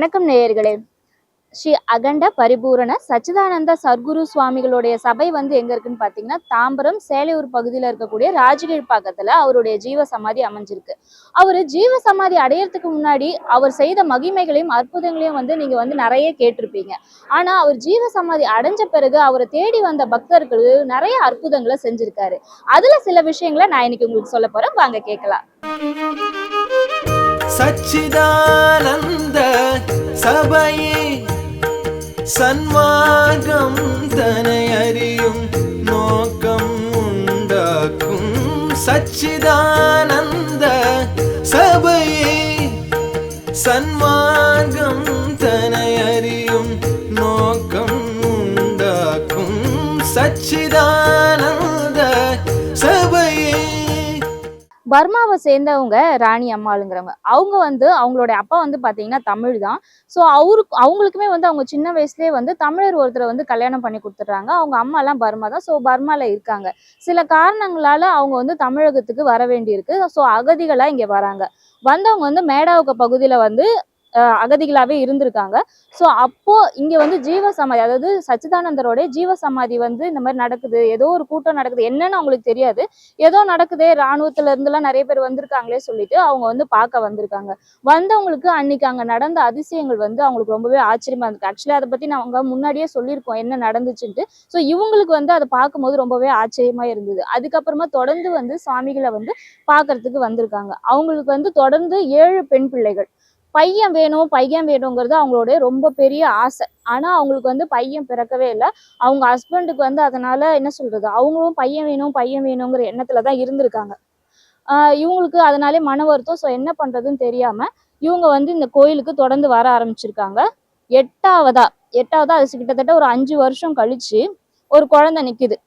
வணக்கம் நேயர்களே. ஸ்ரீ அகண்ட பரிபூரண சச்சிதானந்த சர்க்குரு சுவாமிகளுடைய சபை வந்து எங்க இருக்குன்னு பாத்தீங்கன்னா, தாம்பரம் சேலையூர் பகுதியில இருக்கக்கூடிய ராஜகீழ்ப்பாக்கத்துல அவருடைய ஜீவ சமாதி அமைஞ்சிருக்கு. அவரு ஜீவ சமாதி அடையறதுக்கு முன்னாடி அவர் செய்த மகிமைகளையும் அற்புதங்களையும் வந்து நீங்க வந்து நிறைய கேட்டிருப்பீங்க. ஆனா அவர் ஜீவ சமாதி அடைஞ்ச பிறகு அவரை தேடி வந்த பக்தர்கள் நிறைய அற்புதங்களை செஞ்சிருக்காரு. அதுல சில விஷயங்களை நான் இன்னைக்கு உங்களுக்கு சொல்ல போறேன், வாங்க கேட்கலாம். சச்சிதானந்த சபையே சன்மார்க்கம் தனை அறியும் நோக்கம் உண்டாக்கும். சச்சிதானந்த சபையே சன்மார்க்கம் தனை அறியும் நோக்கம் உண்டாக்கும். சச்சிதானந்த சபையே. பர்மாவை சேர்ந்தவங்க ராணி அம்மாளுங்கிறவங்க. அவங்க வந்து அவங்களுடைய அப்பா வந்து பாத்தீங்கன்னா தமிழ் தான். ஸோ அவங்களுக்குமே வந்து அவங்க சின்ன வயசுலேயே வந்து தமிழர் ஒருத்தரை வந்து கல்யாணம் பண்ணி கொடுத்துட்றாங்க. அவங்க அம்மா எல்லாம் பர்மா தான். ஸோ பர்மால இருக்காங்க. சில காரணங்களால அவங்க வந்து தமிழகத்துக்கு வர வேண்டியிருக்கு. ஸோ அகதிகளா இங்க வராங்க. வந்தவங்க வந்து மேடாவுக்கு பகுதியில வந்து அகதிகளாவே இருந்திருக்காங்க. ஸோ அப்போ இங்க வந்து ஜீவ சமாதி, அதாவது சச்சிதானந்தரோட ஜீவ சமாதி வந்து இந்த மாதிரி நடக்குது, ஏதோ ஒரு கூட்டம் நடக்குது, என்னன்னு அவங்களுக்கு தெரியாது, ஏதோ நடக்குதே, இராணுவத்துல இருந்துலாம் நிறைய பேர் வந்திருக்காங்களே சொல்லிட்டு அவங்க வந்து பார்க்க வந்திருக்காங்க. வந்தவங்களுக்கு அன்னைக்கு அங்க நடந்த அதிசயங்கள் வந்து அவங்களுக்கு ரொம்பவே ஆச்சரியமா இருக்கு. ஆக்சுவலி அதை பத்தி நாங்க முன்னாடியே சொல்லியிருக்கோம் என்ன நடந்துச்சுன்ட்டு. ஸோ இவங்களுக்கு வந்து அதை பார்க்கும்போது ரொம்பவே ஆச்சரியமா இருந்தது. அதுக்கப்புறமா தொடர்ந்து வந்து சுவாமிகளை வந்து பார்க்கறதுக்கு வந்திருக்காங்க. அவங்களுக்கு வந்து தொடர்ந்து 7 பெண் பிள்ளைகள். பையன் வேணும் பையன் வேணுங்கிறது அவங்களுடைய ரொம்ப பெரிய ஆசை. ஆனா அவங்களுக்கு வந்து பையன் பிறக்கவே இல்லை. அவங்க ஹஸ்பண்டுக்கு வந்து அதனால என்ன சொல்றது, அவங்களும் பையன் வேணுங்கிற எண்ணத்துலதான் இருந்திருக்காங்க. இவங்களுக்கு அதனாலே மன வருத்தம். ஸோ என்ன பண்றதுன்னு தெரியாம இவங்க வந்து இந்த கோயிலுக்கு தொடர்ந்து வர ஆரம்பிச்சிருக்காங்க. எட்டாவதா அது கிட்டத்தட்ட ஒரு 5 வருஷம் கழிச்சு ஒரு குழந்தை நிக்குது.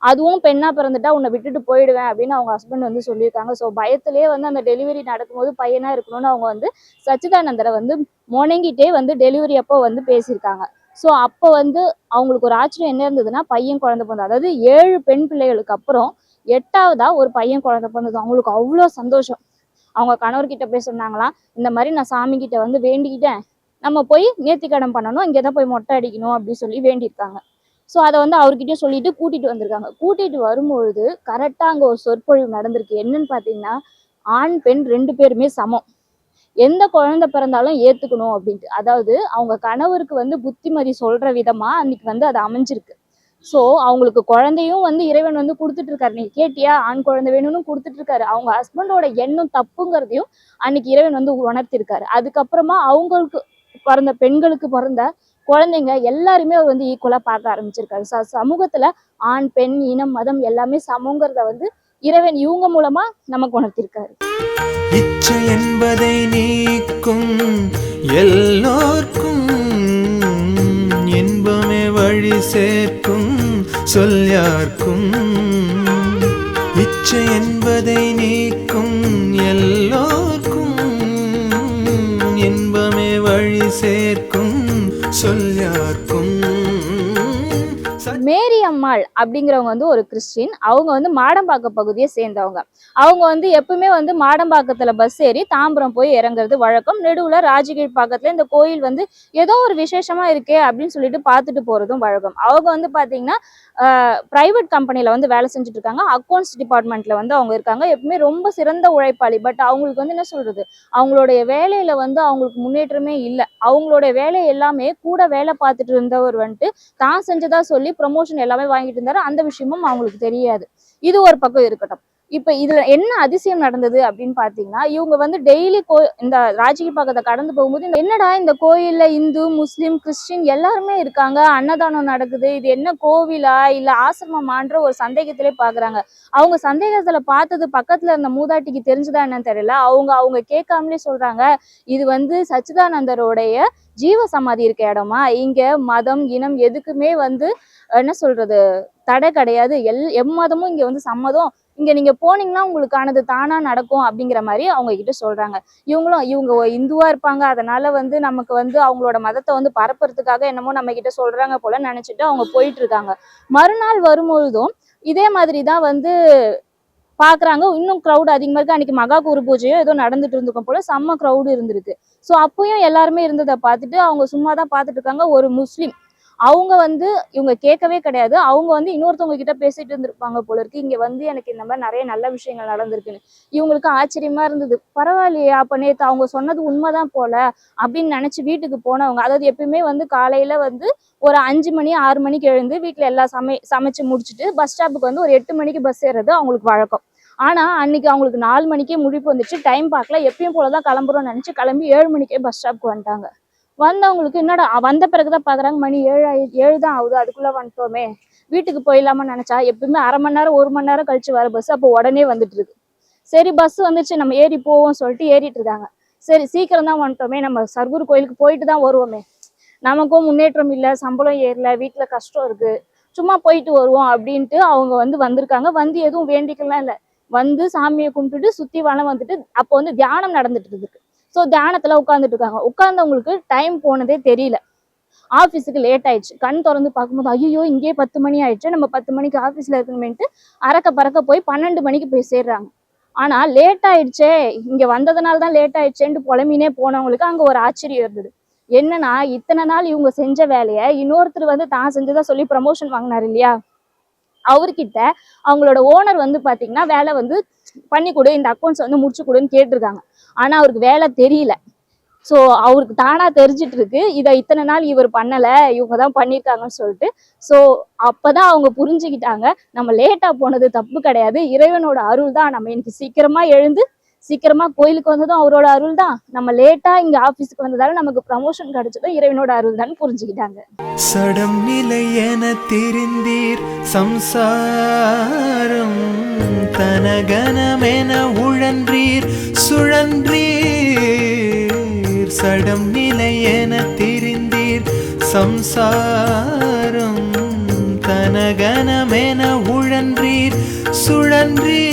அதுவும் பெண்ணா பிறந்துட்டா உன்னை விட்டுட்டு போயிடுவேன் அப்படின்னு அவங்க ஹஸ்பண்ட் வந்து சொல்லியிருக்காங்க. ஸோ பயத்திலே வந்து அந்த டெலிவரி நடக்கும்போது பையனா இருக்கணும்னு அவங்க வந்து சச்சிதானந்தரை வந்து முணங்கிட்டே வந்து டெலிவரி அப்போ வந்து பேசியிருக்காங்க. ஸோ அப்போ வந்து அவங்களுக்கு ஒரு ஆச்சரியம் என்ன இருந்ததுன்னா, பையன் குழந்தை பிறந்தது. அதாவது 7 பெண் பிள்ளைகளுக்கு அப்புறம் 8ஆவதா ஒரு பையன் குழந்தை பிறந்தது. அவங்களுக்கு அவ்வளோ சந்தோஷம். அவங்க கணவர்கிட்ட போய் சொன்னாங்களாம், இந்த மாதிரி நான் சாமி கிட்ட வந்து வேண்டிக்கிட்டேன், நம்ம போய் நேர்த்திக்கடன் பண்ணணும், இங்கேதான் போய் மொட்டை அடிக்கணும் அப்படின்னு சொல்லி வேண்டியிருக்காங்க. ஸோ அதை வந்து அவர்கிட்டயும் சொல்லிட்டு கூட்டிட்டு வந்திருக்காங்க. கூட்டிட்டு வரும்பொழுது கரெக்டா அங்க ஒரு சொற்பொழிவு நடந்திருக்கு. என்னன்னு பாத்தீங்கன்னா, ஆண் பெண் 2 பேருமே சமம், எந்த குழந்தை பிறந்தாலும் ஏத்துக்கணும் அப்படின்ட்டு. அதாவது அவங்க கணவருக்கு வந்து புத்திமதி சொல்ற விதமா அன்னைக்கு வந்து அது அமைஞ்சிருக்கு. ஸோ அவங்களுக்கு குழந்தையும் வந்து இறைவன் வந்து கொடுத்துட்டு இருக்காரு. நீ கேட்டியா, ஆண் குழந்தை வேணும்னு கொடுத்துட்டு இருக்காரு. அவங்க ஹஸ்பண்டோட எண்ணம் தப்புங்கிறதையும் அன்னைக்கு இறைவன் வந்து உணர்த்திருக்காரு. அதுக்கப்புறமா அவங்களுக்கு பிறந்த பெண்களுக்கு பிறந்த குழந்தைங்க எல்லாருமே அவர் வந்து ஈக்குவலா பார்க்க ஆரம்பிச்சிருக்காரு. சமூகத்துல ஆண் பெண் இனம் மதம் எல்லாமே சமங்கிறத வந்து இறைவன் இவங்க மூலமா நமக்கு உணர்த்திருக்காரு. இச்சை என்பதை நீக்கும் எல்லோர்க்கும் இன்பமே வழி சேர்க்கும் சொல் யார்க்கும். இச்சை என்பதை நீக்கும் எல்லோர்க்கும் இன்பமே வழி சேர்க்கும் சொல் யார்க்கும். மேரி அம்மாள் அப்படிங்கிறவங்க வந்து ஒரு கிறிஸ்டின். அவங்க வந்து மாடம்பாக்கம் பகுதியை சேர்ந்தவங்க. அவங்க வந்து எப்பவுமே வந்து மாடம்பாக்கத்துல பஸ் ஏறி தாம்பரம் போய் இறங்குறது வழக்கம். நெடுவுல ராஜகீழ்ப்பாக்கத்துல இந்த கோயில் வந்து ஏதோ ஒரு விசேஷமா இருக்கே அப்படின்னு சொல்லிட்டு பார்த்துட்டு போறதும் வழக்கம். அவங்க வந்து பாத்தீங்கன்னா பிரைவேட் கம்பெனில வந்து வேலை செஞ்சுட்டு இருக்காங்க. அக்கௌண்ட்ஸ் டிபார்ட்மெண்ட்ல வந்து அவங்க இருக்காங்க. எப்பவுமே ரொம்ப சிறந்த உழைப்பாளி. பட் அவங்களுக்கு வந்து என்ன சொல்றது, அவங்களுடைய வேலையில வந்து அவங்களுக்கு முன்னேற்றமே இல்லை. அவங்களுடைய வேலை எல்லாமே கூட வேலை பார்த்துட்டு இருந்தவர் வந்துட்டு தான் செஞ்சதா சொல்லி ப்ரமோஷன் எல்லாமே வாங்கிட்டு இருந்தாரு. அந்த விஷயமும் அவங்களுக்கு தெரியாது. இது ஒரு பக்கம் இருக்கட்டும். இப்ப இதுல என்ன அதிசயம் நடந்தது அப்படின்னு பாத்தீங்கன்னா, இவங்க வந்து டெய்லி இந்த ராஜகீழ்ப்பாக்கத்தை கடந்து போகும்போது, என்னடா இந்த கோயில்ல இந்து முஸ்லிம் கிறிஸ்டின் எல்லாருமே இருக்காங்க, அன்னதானம் நடக்குது, இது என்ன கோவிலா இல்ல ஆசிரமமான்ற ஒரு சந்தேகத்திலே பாக்குறாங்க. அவங்க சந்தேகத்துல பார்த்தது பக்கத்துல இருந்த மூதாட்டிக்கு தெரிஞ்சுதா என்னன்னு தெரியல. அவங்க கேட்காமலே சொல்றாங்க, இது வந்து சச்சிதானந்தருடைய ஜீவ சமாதி இருக்க இடமா, இங்க மதம் இனம் எதுக்குமே வந்து என்ன சொல்றது தடை கிடையாது, எம்மதமும் இங்க வந்து சம்மதம், இங்க நீங்க போனீங்கன்னா உங்களுக்கானது தானா நடக்கும் அப்படிங்கிற மாதிரி அவங்க கிட்ட சொல்றாங்க. இவங்க இந்துவா இருப்பாங்க, அதனால வந்து நமக்கு வந்து அவங்களோட மதத்தை வந்து பரப்புறதுக்காக என்னமோ நம்ம கிட்ட சொல்றாங்க போல நினைச்சிட்டு அவங்க போயிட்டு இருக்காங்க. மறுநாள் வரும்பொழுதும் இதே மாதிரிதான் வந்து பாக்குறாங்க, இன்னும் க்ரௌட் அதிகமா இருக்கு. அன்னைக்கு மகா குரு பூஜையோ ஏதோ நடந்துட்டு இருந்திருக்கும் போல, செம்ம க்ரௌடு இருந்திருக்கு. ஸோ அப்பயும் எல்லாருமே இருந்ததை பார்த்துட்டு அவங்க சும்மா தான் பார்த்துட்டு இருக்காங்க. ஒரு முஸ்லிம் அவங்க வந்து இவங்க கேட்கவே கிடையாது. அவங்க வந்து இன்னொருத்தவங்க கிட்ட பேசிட்டு இருந்திருப்பாங்க போல இருக்கு. இங்க வந்து எனக்கு இந்த மாதிரி நிறைய நல்ல விஷயங்கள் நடந்திருக்குன்னு. இவங்களுக்கு ஆச்சரியமா இருந்தது. பரவாயில்லையே, அப்ப நேத்து அவங்க சொன்னது உண்மைதான் போல அப்படின்னு நினைச்சு வீட்டுக்கு போனவங்க, அதாவது எப்பயுமே வந்து காலையில வந்து ஒரு 5 மணி 6 மணிக்கு எழுந்து வீட்டுல எல்லாம் சமைச்சு முடிச்சுட்டு பஸ் ஸ்டாப்புக்கு வந்து ஒரு 8 மணிக்கு பஸ் ஏறது அவங்களுக்கு வழக்கம். ஆனா அன்னைக்கு அவங்களுக்கு 4 மணிக்கே முழிப்பு வந்துச்சு. டைம் பார்க்கல, எப்பயும் போலதான் கிளம்புறோம்னு நினைச்சு கிளம்பி 7 மணிக்கே பஸ் ஸ்டாப்க்கு வந்துட்டாங்க. வந்தவங்களுக்கு என்னடா வந்த பிறகுதான் பாக்குறாங்க, மணி 7 தான் ஆகுது, அதுக்குள்ள வந்துட்டோமே, வீட்டுக்கு போயிடலாமா நினைச்சா எப்பவுமே அரை மணி நேரம் 1 மணி நேரம் கழிச்சு வர பஸ் அப்போ உடனே வந்துட்டு இருக்கு. சரி பஸ் வந்துச்சு, நம்ம ஏறி போவோம் சொல்லிட்டு ஏறிட்டு இருக்காங்க. சரி சீக்கிரம் தான் வந்துட்டோமே, நம்ம சர்க்குரு கோயிலுக்கு போயிட்டு தான் வருவோமே, நமக்கும் முன்னேற்றம் இல்லை, சம்பளம் ஏறல, வீட்டுல கஷ்டம் இருக்கு, சும்மா போயிட்டு வருவோம் அப்படின்ட்டு அவங்க வந்து வந்திருக்காங்க. வந்து எதுவும் வேண்டிக்கலாம் இல்லை, வந்து சாமியை கும்பிட்டுட்டு சுத்தி வனம் வந்துட்டு அப்போ வந்து தியானம் நடந்துட்டு இருக்கு. ஸோ தியானத்துல உட்காந்துட்டு இருக்காங்க. உட்கார்ந்தவங்களுக்கு டைம் போனதே தெரியல. ஆஃபீஸுக்கு லேட் ஆயிடுச்சு. கண் திறந்து பார்க்கும்போது ஐயோ இங்கே 10 மணி ஆயிடுச்சு, நம்ம 10 மணிக்கு ஆஃபீஸ்ல இருக்கணுமேன்ட்டு அறக்க பறக்க போய் 12 மணிக்கு போய் சேர்றாங்க. ஆனா லேட் ஆயிடுச்சே, இங்க வந்ததுனால தான் லேட் ஆயிடுச்சேன்ட்டு புலம்பினே போனவங்களுக்கு அங்க ஒரு ஆச்சரியம் இருந்தது. என்னன்னா இத்தனை நாள் இவங்க செஞ்ச வேலையை இன்னொருத்தர் வந்து தான் செஞ்சதா சொல்லி ப்ரமோஷன் வாங்கினாரு இல்லையா, அவர்கிட்ட அவங்களோட ஓனர் வந்து பாத்தீங்கன்னா வேலை வந்து பண்ணி கொடு, இந்த அக்கௌண்ட்ஸ் வந்து முடிச்சு கொடுன்னு கேட்டிருக்காங்க. ஆனா அவருக்கு வேலை தெரியல. ஸோ அவருக்கு தானா தெரிஞ்சிட்டு இருக்கு, இதை இத்தனை நாள் இவர் பண்ணல, இவங்க தான் பண்ணியிருக்காங்கன்னு சொல்லிட்டு. ஸோ அப்பதான் அவங்க புரிஞ்சுக்கிட்டாங்க, நம்ம லேட்டா போனது தப்பு கிடையாது, இறைவனோட அருள் தான். நம்ம இன்னைக்கு சீக்கிரமா எழுந்து சீக்கிரமா கோயிலுக்கு வந்ததும் அவரோட அருள் தான், நம்ம லேட்டா இங்க ஆபீஸ்க்கு வந்ததால நமக்கு ப்ரமோஷன் கிடைச்சதும் இறைவனோட அருள் தான் புரிஞ்சுக்கிட்டாங்க. சடம் நிலை என தெரிந்தீர் சம்சாரம் தனகனமென உழன்றீர் சுழன்றீர். சடம் நிலை என தெரிந்தீர் சம்சாரம் தனகனமென உழன்றீர் சுழன்றீர்.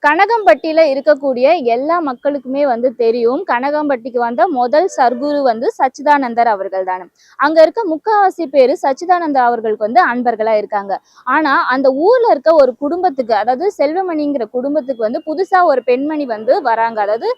கனகம்பட்டியில இருக்கக்கூடிய எல்லா மக்களுக்குமே வந்து தெரியும், கனகம்பட்டிக்கு வந்த முதல் சர்க்குரு வந்து சச்சிதானந்தர் அவர்கள் தானே. அங்க இருக்க முக்காவாசி பேரு சச்சிதானந்தர் அவர்களுக்கு வந்து அன்பர்களா இருக்காங்க. ஆனா அந்த ஊர்ல இருக்க ஒரு குடும்பத்துக்கு, அதாவது செல்வமணிங்கிற குடும்பத்துக்கு வந்து புதுசா ஒரு பெண்மணி வந்து வராங்க, அதாவது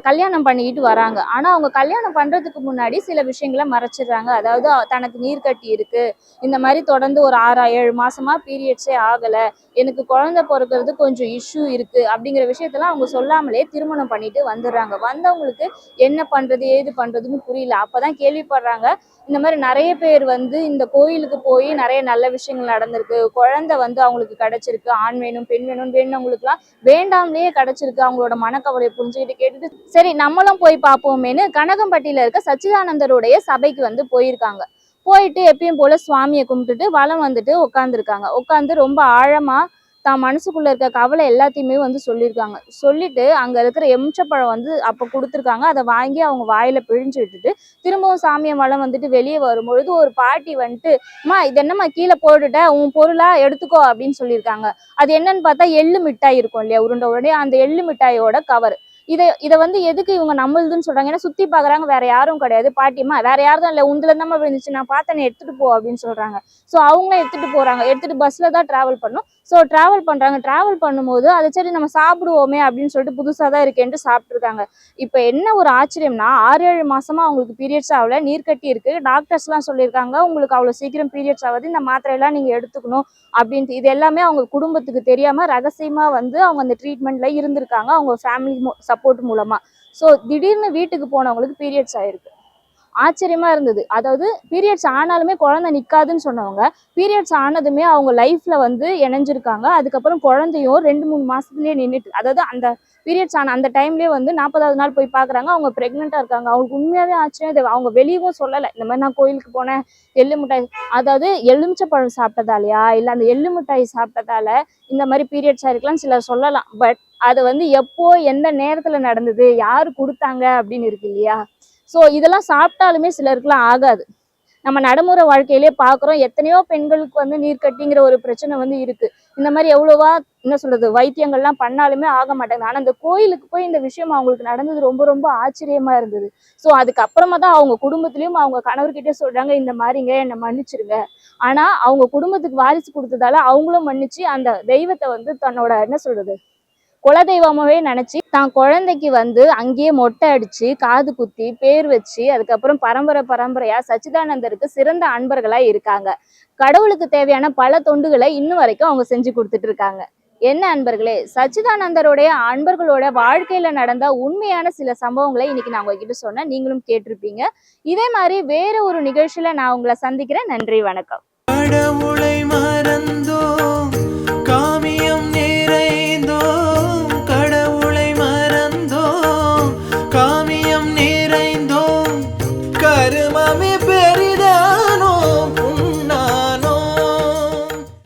கல்யாணம் பண்ணிக்கிட்டு வராங்க. ஆனா அவங்க கல்யாணம் பண்றதுக்கு முன்னாடி சில விஷயங்களை மறைச்சிடுறாங்க. அதாவது தனக்கு நீர்க்கட்டி இருக்கு, இந்த மாதிரி தொடர்ந்து ஒரு 6-7 மாசமா பீரியட்ஸே ஆகல, எனக்கு குழந்தை பிறக்கிறது கொஞ்சம் இஷ்யூ இருக்கு அப்படிங்கிற விஷயத்தெல்லாம் அவங்க சொல்லாமலே திருமணம் பண்ணிட்டு வந்துடுறாங்க. வந்தவங்களுக்கு என்ன பண்றது ஏது பண்றதுன்னு புரியல. அப்பதான் கேள்விப்படுறாங்க, இந்த மாதிரி நிறைய பேர் வந்து இந்த கோயிலுக்கு போய் நிறைய நல்ல விஷயங்கள் நடந்திருக்கு, குழந்தை வந்து அவங்களுக்கு கிடைச்சிருக்கு, ஆண் வேணும் பெண் வேணும் வேணும்னவங்களுக்கு எல்லாம் வேண்டாம்லயே கிடைச்சிருக்கு. அவங்களோட மனக்கவலையை புரிஞ்சுக்கிட்டு கேட்டுட்டு சரி நம்மளும் போய் பார்ப்போமேன்னு கனகம்பட்டியில இருக்க சச்சிதானந்தருடைய சபைக்கு வந்து போயிருக்காங்க. போயிட்டு எப்பயும் போல சுவாமியை கும்பிட்டுட்டு வலம் வந்துட்டு உட்காந்துருக்காங்க. உட்காந்து ரொம்ப ஆழமா தான் மனசுக்குள்ள இருக்க கவலை எல்லாத்தையுமே வந்து சொல்லியிருக்காங்க. சொல்லிட்டு அங்க இருக்கிற எலுமிச்சப்பழம் வந்து அப்ப கொடுத்துருக்காங்க. அதை வாங்கி அவங்க வாயில பிழிஞ்சு விட்டுட்டு திரும்பவும் சாமியை வலம் வந்துட்டு வெளியே வரும்பொழுது ஒரு பாட்டி வந்துட்டு, அம்மா இது என்னம்மா கீழே போட்டுட்ட, உன் பொருளா எடுத்துக்கோ அப்படின்னு சொல்லியிருக்காங்க. அது என்னன்னு பார்த்தா எள்ளு மிட்டாய் இருக்கும் இல்லையா, உருண்டை உடனே அந்த எள்ளு மிட்டாயோட கவர். இதை வந்து எதுக்கு இவங்க நம்மளுதுன்னு சொல்றாங்க, ஏன்னா சுத்தி பாக்குறாங்க, வேற யாரும் கிடையாது. பாட்டியம்மா வேற யாரும் இல்லை, உந்துல இருந்தா விழுந்துச்சு, நான் பார்த்தேன், எடுத்துட்டு போ அப்படின்னு சொல்றாங்க. ஸோ அவங்களும் எடுத்துட்டு போறாங்க. எடுத்துட்டு பஸ்ல தான் டிராவல் பண்ணும். ஸோ டிராவல் பண்றாங்க. டிராவல் பண்ணும்போது அதை சரி நம்ம சாப்பிடுவோமே அப்படின்னு சொல்லிட்டு புதுசா தான் இருக்கேன்ட்டு சாப்பிட்டுருக்காங்க. இப்போ என்ன ஒரு ஆச்சரியம்னா 6-7 மாசமா அவங்களுக்கு பீரியட்ஸ் ஆகல, நீர்க்கட்டி இருக்கு. டாக்டர்ஸ் எல்லாம் சொல்லியிருக்காங்க உங்களுக்கு அவ்வளவு சீக்கிரம் பீரியட்ஸ் ஆகுது, இந்த மாத்திரை எல்லாம் நீங்க எடுத்துக்கணும் அப்படின்ட்டு. இது எல்லாமே அவங்க குடும்பத்துக்கு தெரியாம ரகசியமா வந்து அவங்க அந்த ட்ரீட்மெண்ட்ல இருந்திருக்காங்க, அவங்க ஃபேமிலி சப்போர்ட் மூலமா. ஸோ திடீர்னு வீட்டுக்கு போனவங்களுக்கு பீரியட்ஸ் ஆயிருக்கு. ஆச்சரியமா இருந்தது. அதாவது பீரியட்ஸ் ஆனாலுமே குழந்தை நிக்காதுன்னு சொன்னவங்க பீரியட்ஸ் ஆனதுமே அவங்க லைஃப்ல வந்து இணைஞ்சிருக்காங்க. அதுக்கப்புறம் குழந்தையும் 2-3 மாசத்துலயே நின்றுட்டு, அதாவது அந்த பீரியட்ஸ் ஆன அந்த டைம்லயே வந்து 40வது நாள் போய் பாக்குறாங்க, அவங்க பிரெக்னெண்டா இருக்காங்க. அவங்களுக்கு உண்மையாவே ஆச்சரியம். அவங்க வெளியவும் சொல்லலை, இந்த மாதிரி நான் கோயிலுக்கு போனேன், எள்ளு மிட்டாய், அதாவது எலுமிச்சப்பழம் சாப்பிட்டதாலயா இல்ல அந்த எள்ளு மிட்டாய் சாப்பிட்டதால இந்த மாதிரி பீரியட்ஸ் ஆயிருக்கலாம் சிலர் சொல்லலாம். பட் அது வந்து எப்போ எந்த நேரத்துல நடந்தது, யாரு கொடுத்தாங்க அப்படின்னு இருக்கு இல்லையா. ஸோ இதெல்லாம் சாப்பிட்டாலுமே சிலருக்குலாம் ஆகாது. நம்ம நடைமுறை வாழ்க்கையிலே பாக்குறோம், எத்தனையோ பெண்களுக்கு வந்து நீர்க்கட்டிங்கிற ஒரு பிரச்சனை வந்து இருக்கு. இந்த மாதிரி எவ்வளவா என்ன சொல்றது வைத்தியங்கள்லாம் பண்ணாலுமே ஆக மாட்டேங்குது. ஆனா இந்த கோயிலுக்கு போய் இந்த விஷயம் அவங்களுக்கு நடந்தது ரொம்ப ரொம்ப ஆச்சரியமா இருந்தது. ஸோ அதுக்கப்புறமா தான் அவங்க குடும்பத்திலயும் அவங்க கணவர்கிட்ட சொல்றாங்க, இந்த மாதிரிங்க என்னை மன்னிச்சிருங்க. ஆனா அவங்க குடும்பத்துக்கு வாரிசு கொடுத்ததால அவங்களும் மன்னிச்சு அந்த தெய்வத்தை வந்து தன்னோட என்ன சொல்றது குலதெய்வமாவே நினைச்சு தான் குழந்தைக்கு வந்து அங்கேயே மொட்டை அடிச்சு காது குத்தி பேர் வச்சு அதுக்கப்புறம் பரம்பரை பரம்பரையா சச்சிதானந்தருக்கு சிறந்த அன்பர்களா இருக்காங்க. கடவுளுக்கு தேவையான பல தொண்டுகளை இன்னும் வரைக்கும் அவங்க செஞ்சு கொடுத்துட்டு இருக்காங்க. என்ன அன்பர்களே, சச்சிதானந்தருடைய அன்பர்களோட வாழ்க்கையில நடந்த உண்மையான சில சம்பவங்களை இன்னைக்கு நான் உங்ககிட்ட சொன்னேன், நீங்களும் கேட்டிருப்பீங்க. இதே மாதிரி வேற ஒரு நிகழ்ச்சியில நான் உங்களை சந்திக்கிறேன். நன்றி, வணக்கம். கடவுளை